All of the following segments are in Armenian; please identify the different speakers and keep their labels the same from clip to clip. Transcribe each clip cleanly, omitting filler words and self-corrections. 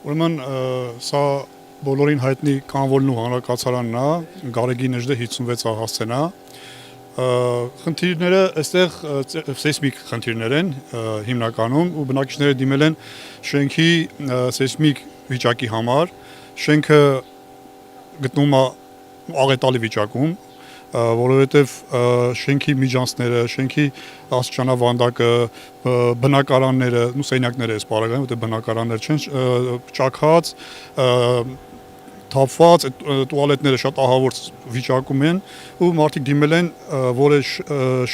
Speaker 1: Ուրեմն սա բոլորին հայտնի կանվոլնու հանրակացարանն է, Գարեգի Նժդե 56 հասցեն է։ Խնդիրները այստեղ սեյսմիկ խնդիրներ են հիմնականում ու բնակիչները դիմել են շենքի սեյսմիկ վիճակի համար։ Շենքը գտնվում է աղետալի վիճակում, որովհետև շենքի միջանցները, շենքի աստիճանավանդակը, բնակարանները, սենյակները էս պարագայում, որտեղ բնակարաններ չեն, ճաքած, թափված, տուալետները շատ ահավոր վիճակում են ու մարդիկ դիմել են, որ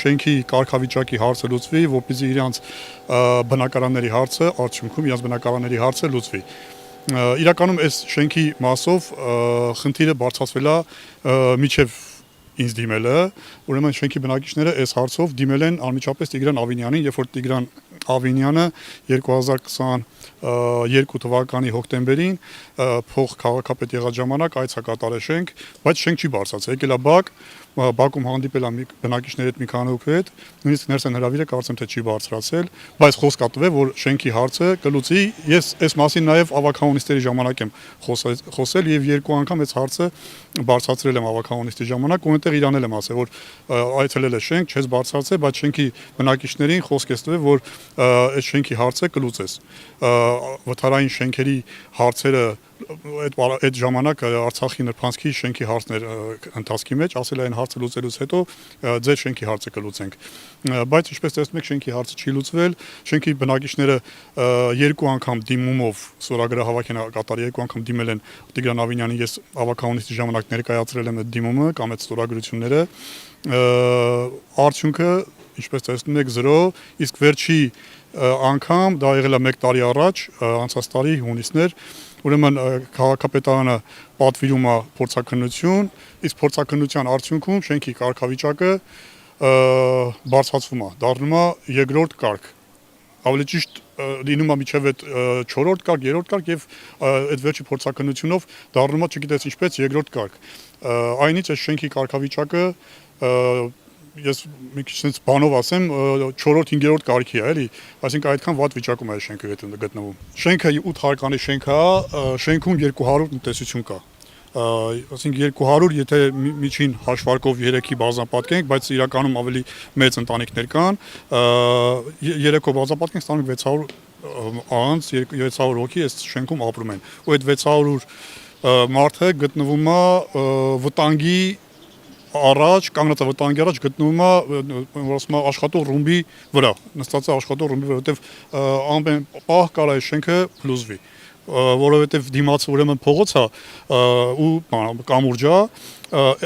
Speaker 1: շենքի կարգավիճակի հարցը լուծվի, որպեսզի իրենց բնակարանների հարցը, արդյունքում իրենց բնակարանների հարցը լուծվի։ Իրականում այս շենքի մասով խնդիրը բարձրացվել է միջև ինձ դիմելը, ուրեմն շենքի բնակիչները այս հարցով դիմել են անմիջապես Տիգրան Ավինյանին, երբ որ Տիգրան Ավինյանը 2022 թվականի հոկտեմբերին փոխ քաղաքապետ եղած ժամանակ այց է կատարել շենք, բայց շենք չի բարձրացել, եկել է Բաքում հանդիպել է բնակիչների հետ մի քանի հոգու հետ, նույնիսկ ներս են հրավիրել, կարծեմ թե չի բարձրացել, բայց խոսք է տվել, որ շենքի հարցը կլուծի։ Ես այս մասին նաև ավագահանիստերի ժամանակ եմ խոսել եւ երկու անգամ այս հարցը բարձրացրել եմ ավագահանիստի ժամանակ, ու այնտեղ իրանել եմ ասել, որ այցելել է շենք, չես բարձրացել, բայց շենքի բնակիչներին խոսք ես տվել, որ այս շենքի հարցը կլուծես։ Վթարային շենքերի հարցերը այդ ժամանակ Արցախի նրբանցքի շենքի հարցներ ընթացքի մեջ ասել այն հարցը լուծելուց հետո ձեր շենքի հարցը կլուծենք, բայց ինչպես տեսնում եք շենքի հարցը չի լուծվել, շենքի բնակիչները երկու անգամ դիմումով ստորագրահավաք են կատարել, երկու անգամ դիմել են Տիգրան Ավինյանին, ես ավագահանիստի ժամանակ ներկայացրել եմ այդ դիմումը կամ այդ ստորագրությունները, արդյունքը ինչպես տեսնում եք 0, իսկ վերջի անգամ դա եղել է 1 տարի առաջ, անցած տարի հունիսներ, ուրեմն քաղաքապետարանը պատվիրում է փորձաքննություն, իսկ փորձաքննության արդյունքում շենքի կարգավիճակը բարձրացվում է, դառնում է երկրորդ կարգ, ավելի ճիշտ լինում է միջև այդ 4-րդ կարգ, 3-րդ կարգ եւ այդ վերջի փորձաքննությունով դառնում է չգիտես ինչպես երկրորդ կարգ։ Այնից այս շենքի կարգավիճակը ես մի քիչ sense բանով ասեմ 4-րդ 5-րդ կարգի է, էլի, այսինքն այդքան վատ վիճակում է շենքը գտնվում։ Շենքը 8 հարկանի շենք է, շենքում 200 տնտեսություն կա։ Այսինքն 200, եթե միջին հաշվարկով 3-ի բազմապատկենք, բայց իրականում ավելի մեծ ընտանիքներ կան, 3-ով բազմապատկենք ստանում 600 անձ, 600 հոգի այս շենքում ապրում են։ Ու այդ 600 մարդը գտնվում է վտանգի առաջ, կանգնած է վտանգի առաջ, գտնվում է ասում է աշխատող ռումբի վրա, նստած է աշխատող ռումբի վրա, որովհետև ամեն պահ կարա այս շենքը փլուզվի, որովհետև դիմաց ուրեմն փողոց է ու կամուրջ է,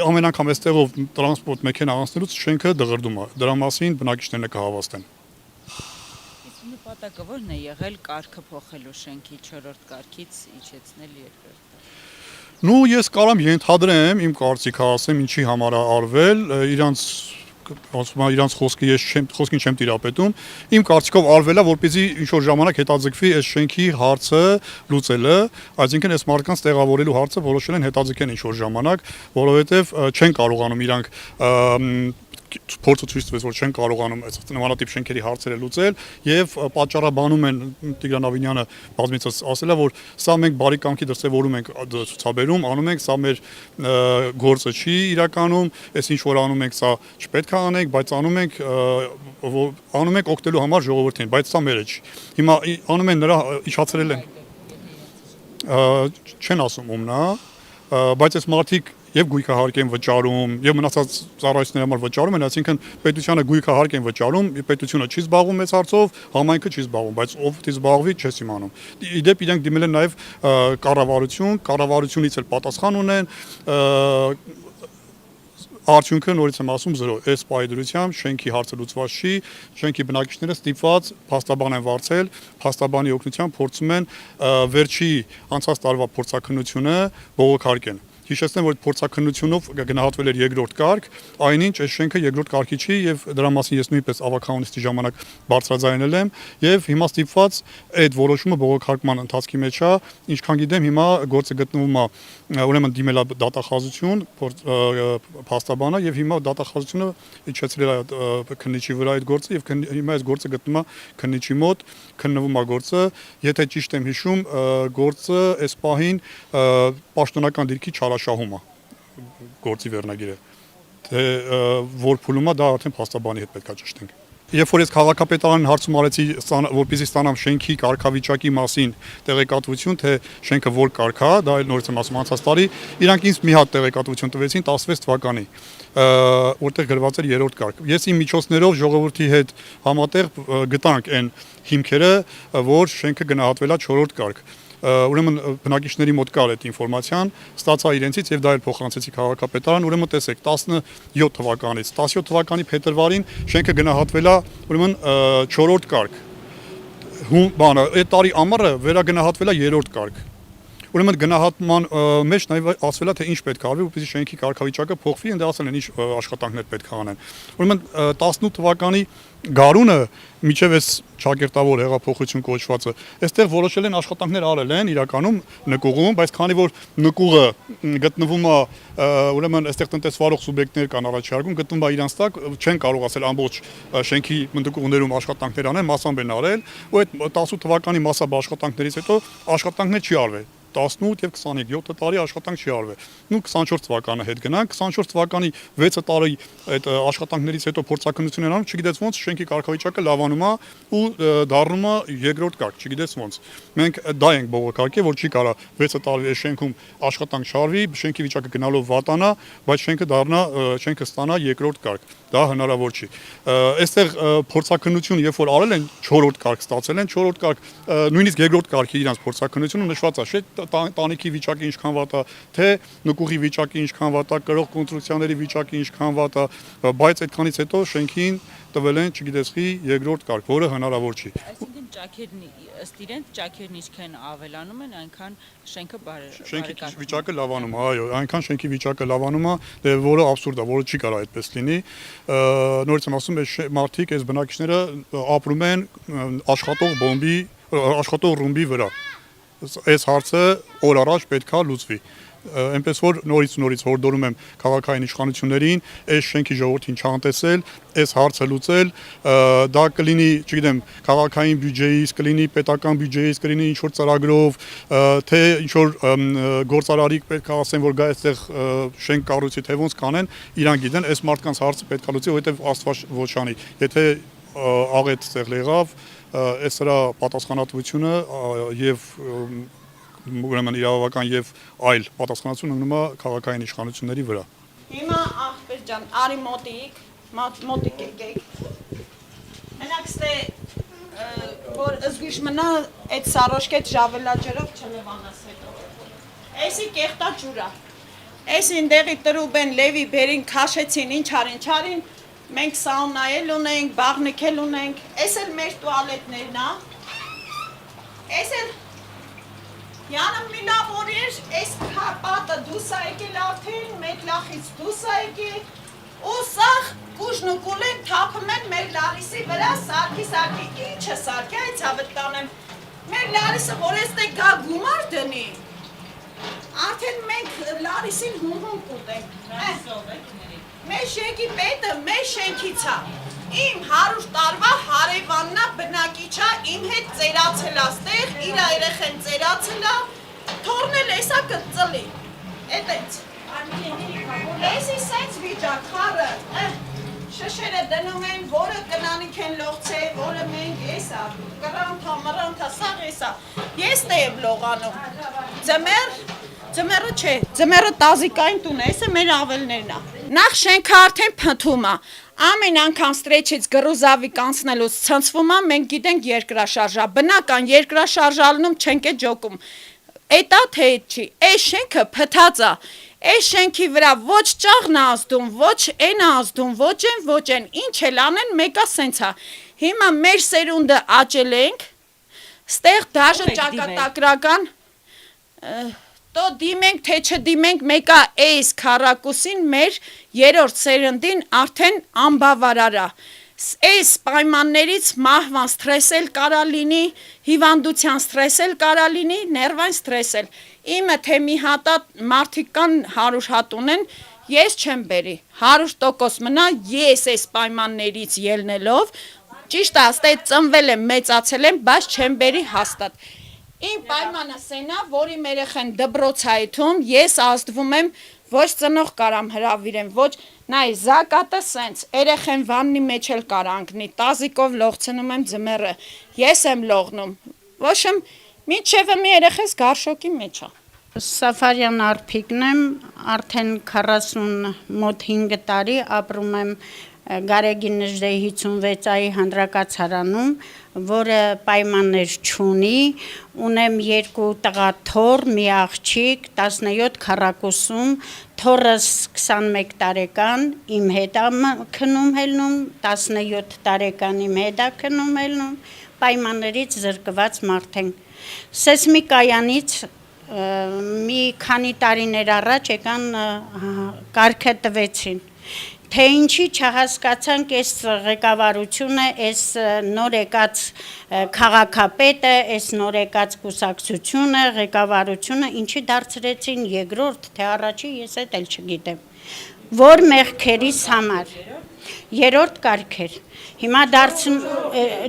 Speaker 1: ամեն անգամ այստեղով տրանսպորտ մեքենա անցնելուց շենքը դղրդում է, դրա մասին բնակիչներն կհավաստեն։
Speaker 2: Իսկ նպատակը ո՞րն է եղել կարգը փոխելու շենքի 4-րդ կարգից իջեցնել 2-րդ։
Speaker 1: Ну, ես կարամ ենթադրեմ, իմ կարծիքը ասեմ, ինչի համար է արվել, իրանց խոսքին չեմ տիրապետում, իմ կարծիքով արվել է, որպեսզի ինչ-որ ժամանակ հետաձգվի այս շենքի հարցը լուծելը, այսինքն այս մարդկանց տեղավորելու հարցը որոշել են հետաձգեն ինչ-որ ժամանակ, որովհետև չեն կարողանում իրանք փորձը ցույց տվեց, որ չեն կարողանում այս նմանատիպ շենքերի հարցերը լուծել եւ պատճառաբանում են Տիգրան Ավինյանը բազմիցս ասել է, որ սա մենք բարի կամքի դրսևորում ենք ցուցաբերում, անում ենք, սա մեր գործը չի իրականում, այս ինչ որ անում ենք, սա չպետք է անենք, բայց անում ենք օգտելու համար ժողովրդին, բայց սա մերը չի։ Հիմա անում են նրա իջացրել են։ Չեն ասում ումնա, բայց այս մարդիկ եւ գույքահարկ են վճարում, եւ մնացած ծառայությունների համար վճարում են, այսինքն պետությանը գույքահարկ են վճարում, պետությունը չի զբաղվում այս հարցով, համայնքը չի զբաղվում, բայց ով դի զբաղվի, չես իմանում։ Իդեպ իրենք դիմել են նաեւ կառավարությունից էլ պատասխան ունեն, արդյունքը նորից եմ ասում 0, այս պայդրությամբ շենքի հարցը լուծված չի, շենքի բնակիչները ստիպված փաստաբան են վարձել, փաստաբանի օգնությամբ փորձում են վերջի անցած տարվա փորձաքննությունը բողոքարկեն։ հիշեցնեմ, որ փորձաքննությունով գնահատվել էր երկրորդ կարգ, այնինչ այս շենքը երկրորդ կարգի չի եւ դրա մասին ես նույնպես ավականոնիստի ժամանակ բարձրաձայնել եմ եւ հիմա ստիպված այդ որոշումը բողոքարկման ընթացքի մեջ է, ինչքան գիտեմ հիմա գործը գտնվում է ուրեմն դիմել է դատախազություն փաստաբանը եւ հիմա դատախազությունը իջեցրել է քննիչի վրա այդ գործը եւ հիմա այս գործը գտնվում է քննիչի մոտ, քննվում է գործը, եթե ճիշտ եմ հիշում, գործը այս պահին պաշտոնական դիրքի չարաշահում է գործի վերնագիրը, թե որ փուլում է դա արդեն փաստաբանի հետ պետք է ճշտենք։ Երբ որ ես քաղաքապետարանին հարցում արեցի, որպեսզի ստանամ շենքի կարգավիճակի մասին տեղեկատվություն, թե շենքը որ կարգ է, դա էլ նորից եմ ասում անցած տարի, իրանք ինձ մի հատ տեղեկատվություն տվեցին 16 թվականի, որտեղ գրված էր երրորդ կարգ։ Ես իմ միջոցներով ժողովրդի հետ համատեղ գտանք այն հիմքերը, որ շենքը գնահատվել է 4-րդ կարգ։ Ուրեմն բնակիչների մոտ կար այդ ինֆորմացիան, ստացա իրենցից եւ դա էլ փոխանցեցի քաղաքապետարան, ուրեմն տեսեք 17 թվականից 17 թվականի փետրվարին շենքը գնահատվել է ուրեմն 4-րդ կարգ։ Այդ տարի ամառը վերագնահատվել է 3-րդ կարգ։ Ուրեմն գնահատման մեջ նաև ասվել է թե ինչ պետք է արվի, որպեսզի շենքի կարգավիճակը փոխվի, ընդ ասել են ինչ աշխատանքներ պետք է անեն։ Ուրեմն 18 թվականի գարունը միջև այս ճակերտավոր հեղափոխություն կոչվածը, այստեղ որոշել են աշխատանքներ արել են իրականում նկուղում, բայց քանի որ նկուղը գտնվում է ուրեմն այստեղ տնտեսվարող սուբյեկտներ կան առաջարկում, գտնվում է իրանց տակ, չեն կարող ասել ամբողջ շենքի նկուղներում աշխատանքներ անեն, մասամբ են արել, ու այդ 18 թվականի մասամբ աշխատանքներից հետո աշխատանքներ չի արվել։ 18 եւ 25 7 տարի աշխատանք չի արվել։ Նու 24 թվականը հետ գնանք, 24 թվականի 6 տարի այդ աշխատանքներից հետո փորձաքննություն են անում, չգիտես ոնց շենքի կարգավիճակը լավանում է ու դառնում է երկրորդ կարգ, չգիտես ոնց։ Մենք դա ենք բողոքարկել, որ չի կարա 6 տարի այս շենքում աշխատանք չարվի, շենքի վիճակը գնալով վատանա, բայց շենքը ստանա երկրորդ կարգ։ Դա հնարավոր չի։ Այստեղ փորձաքննություն երբ որ արել են 4-րդ կարգ ստացել են, 4-րդ կարգ նույնիսկ երկրորդ կարգի իրանց փորձաքննությունը նշված է, տանիքի վիճակը ինչքան վատ է, թե նկուղի վիճակը ինչքան վատ է, կրող կոնստրուկցիաների վիճակը ինչքան վատ է, բայց այդքանից հետո շենքին տվել են, չգիտես խի, երկրորդ կարգ, որը հնարավոր չի։
Speaker 2: Այսինքն ճաքերն ըստ իրենց ճաքերն ինչքան ավելանում են, այնքան շենքը
Speaker 1: շենքի վիճակը լավանում է, այո, այնքան շենքի վիճակը լավանում է, դե որը абսուրդ է, որը չի կարող այդպես լինի։ Նորից եմ ասում, այս մարդիկ, այս բնակիչները ապրում են աշխատող ռումբի վրա։ Այս հարցը օր առաջ պետքա լուծվի։ Այնպես որ նորից հորդորում եմ քաղաքային իշխանություններին այս շենքի ժողովրդին չանտեսել, այս հարցը լուծել, դա կլինի, չգիտեմ, քաղաքային բյուջեից, կլինի պետական բյուջեից, կլինի ինչ որ ծրագրով, թե ինչ որ գործարարիկ պետք է ասեն, որ գա այստեղ շենք կառույցի, թե ոնց կանեն, իրանք գիտեն, այս մարդկանց հարցը պետք է լուծի, որովհետև Աստված ոչանի։ Եթե աղետ ստեղ եղավ, այս սրա պատասխանատվությունը եւ ուրեմն իրավական եւ այլ պատասխանատվություն ընկնում է քաղաքային իշխանությունների վրա։
Speaker 3: Հիմա ախպեր ջան, արի մոտիկ եկեք։ Մենակ ստե որ զգույշ մնա այդ սարոշկետ ժավելաջերով չլվանաս հետո։ Էսի կեղտա ջուրա։ Էս ինդեղի տրուբեն լևի բերին քաշեցին, ինչ արին, մենք սաունայել ունենք, բաղնիքել ունենք, էս էլ մեր տուալետներն է, էս էլ Յանը միլավորիր, էս պատը դուս է եկել արդեն, մեկ լախից դուս է եկել, ու սաղ կուժն ու կուլեն թապում են մեր լարիսի վրա սարքի, ինչը սարքի, այդ հավետ տանեմ, մեր լարիսը, որ էստե գա գումար դնի, արդեն մենք լարիսին հունհուն կուտենք, մեր շենքի պետը մեր շենքից է, իմ 100 տարվա հարևաննա բնակիչա իմ հետ ծերացել է ստեղ, իր երեխեն ծերացել է, թորնել էսա կծլի, էտենց, էսի սենց վիճակ, խարը, շշերը դնում են, որը կնանիք են լողցե, որը մենք էսա, կրանթա, մրանթա, սաղ էսա, ես տե եմ լողանում, ձմերը չէ, ձմերը տազիկային տուն է, էսը մեր ավելներն է, նախ շենքը արդեն փնթում է, ամեն անգամ ստրեչից գրուզավի կանցնելուց ցնցվում է, մենք գիտենք երկրաշարժա, բնական երկրաշարժալնում չենք է ջոկում, էտա թե էտ չի, այս շենքը փթած է, այս շենքի վրա ոչ ճաղն է ազդում, ոչ են է ազդում, ոչ են, ինչ էլ անեն, մեկա սենց է, հիմա մեր սերունդը աճել ենք, ստեղ դաժը ճակատագրական, տո դիմենք թե չդիմենք մեկա էս քառակուսին մեր երրորդ սերնդին արդեն անբավարարա այս պայմաններից մահվան սթրեսել կարա լինի, հիվանդության սթրեսել կարա լինի, ներվային սթրեսել։ Իմը թե մի հատ մարդիկ կան 100 հատ ունեն, ես չեմ բերի, 100% մնա ես այս պայմաններից ելնելով, ճիշտ է, աստե ծնվել եմ, մեծացել եմ, բայց չեմ բերի հաստատ։ Իմ պայմանը սենա, որի մեր երեխեն դպրոցայթում, ես ազդվում եմ, ոչ ծնող կարամ հրավիրեմ, ոչ նայ զակատը սենց, երեխեն վաննի մեջ էլ կար անգնի, տազիկով լողցնում եմ ձմեռը, ես եմ լողնում, ոչ եմ, մինչև մի երեխես գարշոկի մեջ է։
Speaker 4: Սաֆարյան Արփիկն եմ, արդեն 40 մոտ 5 տարի ապրում եմ Գարեգին Նժդեի 56-այի հանրակացարանում, որը պայմաններ չունի, ունեմ 2 տղա թոռ, մի աղջիկ, 17 քառակուսում, թոռս 21 տարեկան, իմ հետ է քնում հելնում, 17 տարեկան իմ հետ է քնում հելնում, պայմաններից զրկված մարդ ենք։ Սեսմիկայանից մի քանի տարիներ առաջ եկան կարգը տվեցին, թե ինչի չհասկացանք այս ղեկավարությունը, այս նոր եկած քաղաքապետը, այս նոր եկած կուսակցությունը, ղեկավարությունը, ինչի դարձրեցին երկրորդ, թե առաջի, ես էլ չգիտեմ, որ մեղքերիս համար, երրորդ կարգ էր, հիմա դարձնում,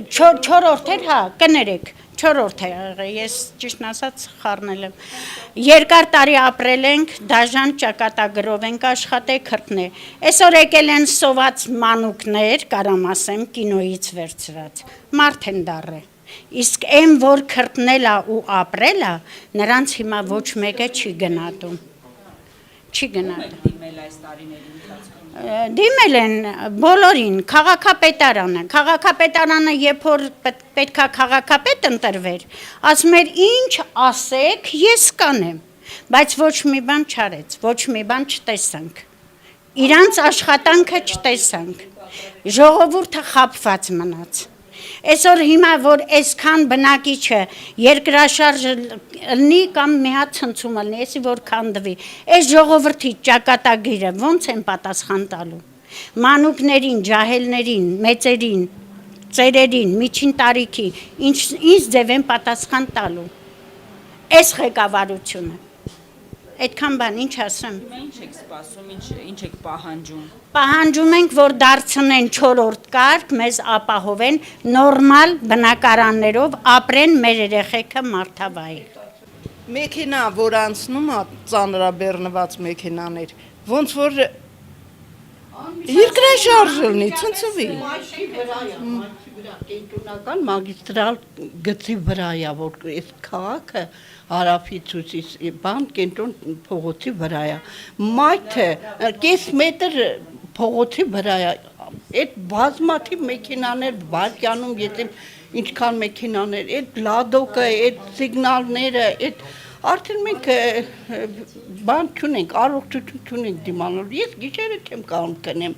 Speaker 4: չորրորդ էր, հա, կներեք, չորրորդ է, ես ճիշտն ասած խառնել եմ, երկար տարի ապրել ենք, դաժան ճակատագրով ենք աշխատել քրտնե, այսօր եկել են սոված մանուկներ, կարամ ասեմ, կինոյից վերցրած, մարդ են դառը, իսկ այն, որ քրտնել է ու ապրել է, նրանց հիմա ոչ մեկը չի գնատում, չի գնատում։
Speaker 2: Դիմել այս տարիների ընթացքում։
Speaker 4: Դիմել են բոլորին, քաղաքապետարանը երբ որ պետքա քաղաքապետ ընտրվեր, ասում էր ինչ ասեք, ես կանեմ, բայց ոչ մի բան չարեց, ոչ մի բան չտեսանք, իրանց աշխատանքը չտեսանք, ժողովուրդը խաբված մնաց, այսօր հիմա որ այսքան բնակիչը երկրաշարժ լնի կամ մի հատ ցնցում լնի, այսի որ քանդվի, այս ժողովրդի ճակատագիրը ոնց են պատասխան տալու, մանուկներին, ջահելներին, մեծերին, ծերերին, միջին տարիքի, ինչ ձև են պատասխան տալու, այս ղեկավարությունը, այդքան բան ինչ ասեմ։
Speaker 2: Ինչ եք սպասում, ինչ եք պահանջում։
Speaker 4: Պահանջում ենք, որ դարձնեն 4-րդ կարգ, մեզ ապահովեն նորմալ բնակարաններով, ապրեն մեր երեխեքը մարդավայել։
Speaker 5: Մեքենա, որ անցնում է, ծանրաբեռնված մեքենաներ, ոնց որ երկրաշարժ լինի, ցնցվի։
Speaker 6: Կենտրոնական մագիստրալ գծի վրա է, որ այս քաղաքը հարավից բան կենտրոն փողոցի վրա է, մայթը կես մետր փողոցի վրա է, այդ բազմաթիվ մեքենաներ վարկյանում, եթե ինչքան մեքենաներ, այդ լադոկը, այդ սիգնալները, այդ արդեն մենք բան չունենք, առողջություն չունենք դիմանալու, ես գիշերը չեմ կարող կնեմ,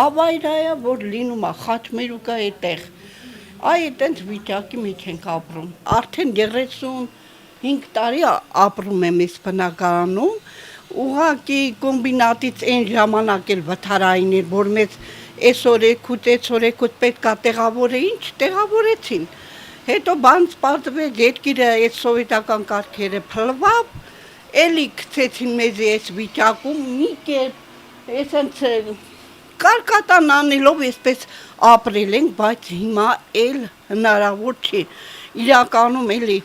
Speaker 6: ավայրայա, որ լինում է, խաչմերուկա այդտեղ, այդենց վիճակի մեջ ենք ապրում, արդեն 35 տարի ապրում եմ այս բնակարանում, ուղղակի կոմբինատից այն ժամանակ էլ վթարային էր, որ մեզ այս օրեքուտ պետք է տեղավորը, ինչ տեղավորեցին, հետո բան սպարտվեց, երկիրը այս սովետական կարգերը փլվավ, էլի գցեցին մեզի այս վիճակում, մի կերպ, այսենց կարկատան անելով այսպես ապրել ենք, բայց հիմա էլ հնարավոր չի, իրականում էլի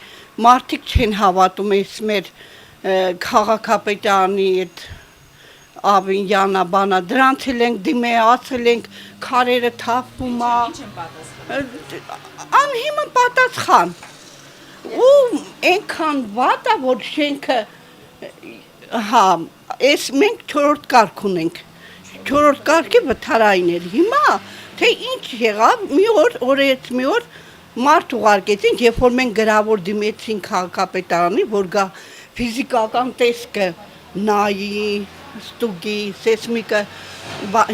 Speaker 6: մարդիկ չեն հավատում այս մեր քաղաքապետարանի այդ Ավինյանա բանա, դրանց էլ ենք դիմել, ասել ենք քարերը թափվում է,
Speaker 2: Ինչ են պատասխան։
Speaker 5: անհիմն պատասխան, ու այնքան վատ է, որ շենքը, հա, այս մենք 4-րդ կարգ ունենք, 4-րդ կարգի վթարային էր, հիմա, թե ինչ եղավ, մի օր մարդ ուղարկեցին, երբ որ մենք գրավոր դիմեցին քաղաքապետարանի, որ գա ֆիզիկական տեսքը նայի, ստուգի, սեսմիկը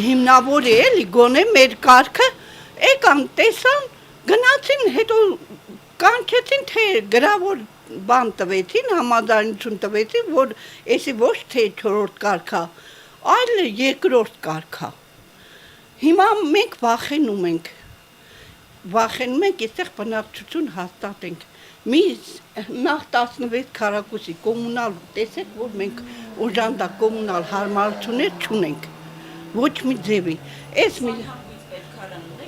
Speaker 5: հիմնավոր է, էլի գոնե մեր կարգը, եկան, տեսան, գնացին, հետո կանչեցին, թե գրավոր
Speaker 6: բան տվեցին, համաձայնություն տվեցին, որ էսի ոչ թե 4-րդ կարգա, այլ 2-րդ կարգա։ Հիմա մենք վախենում ենք, այստեղ բնակչություն հաստատենք։ Մի նախ 16 քառակուսի կոմունալ, տեսեք, որ մենք օժանդակ կոմունալ հարմարություններ չունենք, ոչ մի ձևի։ Այս մի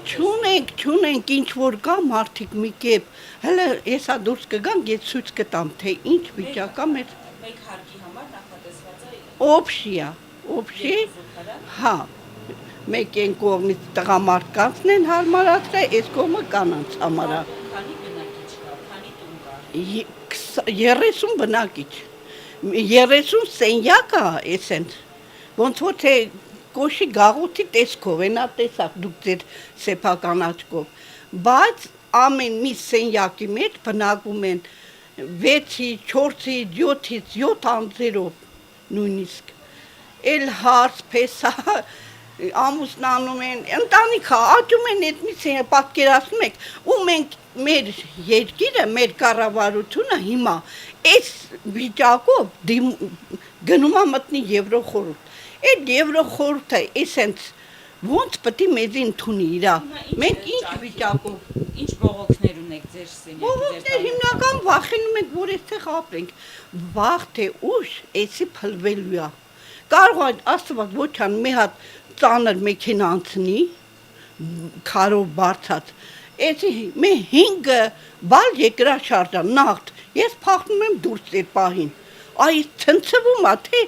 Speaker 6: չունենք, ինչ որ կա մարդիկ մի կերպ, հələ եսա դուրս կգանք, ես ցույց կտամ, թե ինչ վիճակա մեր
Speaker 2: Մեկ հարկի համար նախատեսված է
Speaker 6: օբշի, հա, մեկ են կողմից տղամարդկանցն են հարմարացրել, այս կողմը կանանց համարա։
Speaker 2: Քանի բնակիչ կա, քանի տուն կա։
Speaker 6: 30 բնակիչ, 30 սենյակ է էսեն, ոնց որ թե կոշի գաղութի տեսքով, ենա տեսակ դուք ձեր սեփական աչքով, բայց ամեն մի սենյակի մեջ բնակվում են 6-ից, 4-ից, 7-ից, 7 անձերով նույնիսկ, էլ հարս, փեսա, ամուսնանում են, ընտանիքա, աճում են այդ մի սենյակ, պատկերացնում եք, ու մենք մեր երկիրը, մեր կառավարությունը հիմա այս վիճակով գնում է մտնի Եվրոխորհուրդ։ Այդ Եվրոխորհուրդը էսենց ոնց պետք է մեզ ընդունի իրա։ Մենք ինչ վիճակով։
Speaker 2: Ինչ բողոքներ ունեք ձեր սենյակի
Speaker 6: Բողոքներ հիմնական վախենում ենք, որ այստեղ ապրենք։ Վաղ թե ուշ էսի փլվելու է։ Կարող է Աստված ոչ ան մի հատ ծանր մեքենա անցնի, քարով բարձած։ Էսի մի 5 բալ երկրաշարժ նավթ։ Ես փախնում եմ դուրս այդ պահին։ Այ ցնցվում է, թե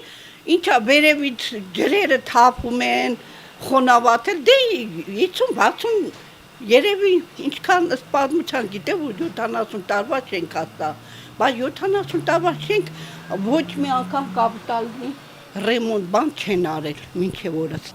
Speaker 6: ինչա վերևից ջրերը թափում են, խոնավատել, դե 50-60 երևի ինչքան սպազմության գիտե, որ 70 տարվա շենք հաստա, բայց 70 տարվա շենք ոչ մի անգամ կապիտալի ռեմոնտ բան չեն արել, մինչև օրս։